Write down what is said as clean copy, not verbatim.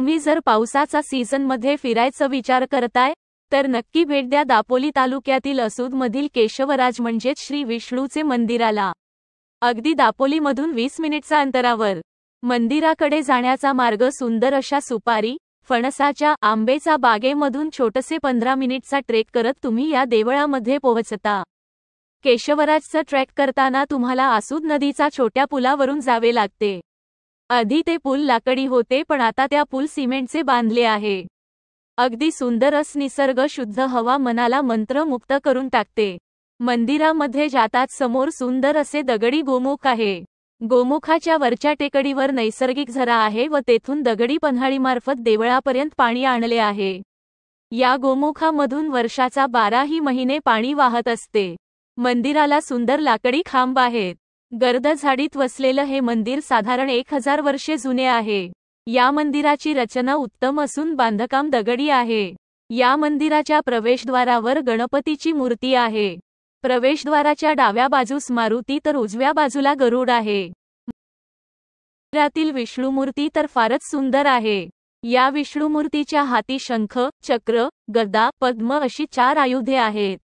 तुम्ही जर पावसाचा सीझनमध्ये फिरायचं विचार करताय तर नक्की भेट द्या दापोली तालुक्यातील असूदमधील केशवराज म्हणजेच श्री विष्णूचे मंदिराला. अगदी दापोलीमधून 20 मिनिटच्या अंतरावर. मंदिराकडे जाण्याचा मार्ग सुंदर अशा सुपारी, फणसाच्या, आंबेचा बागेमधून छोटसे 15 मिनिटचा ट्रेक करत तुम्ही या देवळामध्ये पोहोचता. केशवराजचं ट्रेक करताना तुम्हाला आसूद नदीचा छोट्या पुलावरून जावे लागते. आधी ते पूल लाकडी होते पण आता त्या पूल सिमेंटचे बांधले आहे. अगदी सुंदर असं निसर्ग, शुद्ध हवा मनाला मंत्रमुग्ध करून टाकते. मंदिरामध्ये जातात समोर सुंदर असे दगडी गोमुख आहे. गोमुखाच्या वरच्या टेकडीवर नैसर्गिक झरा आहे व तेथून दगडी पन्हाळीमार्फत देवळापर्यंत पाणी आणले आहे. या गोमुखामधून वर्षाचा 12ही महिने पाणी वाहत असते. मंदिराला सुंदर लाकडी खांब आहेत. गर्द झाडीत वसलेलं हे मंदिर साधारण 1000 वर्षे जुने आहे. या मंदिराची रचना उत्तम असून बांधकाम दगडी आहे. या मंदिराच्या प्रवेशद्वारावर गणपतीची मूर्ती आहे. प्रवेशद्वाराच्या डाव्या बाजूस मारुती तर उजव्या बाजूला गरुड आहे. मंदिरातील विष्णुमूर्ती तर फारच सुंदर आहे. या विष्णुमूर्तीच्या हाती शंख, चक्र, गदा, पद्म अशी 4 आयुधे आहेत.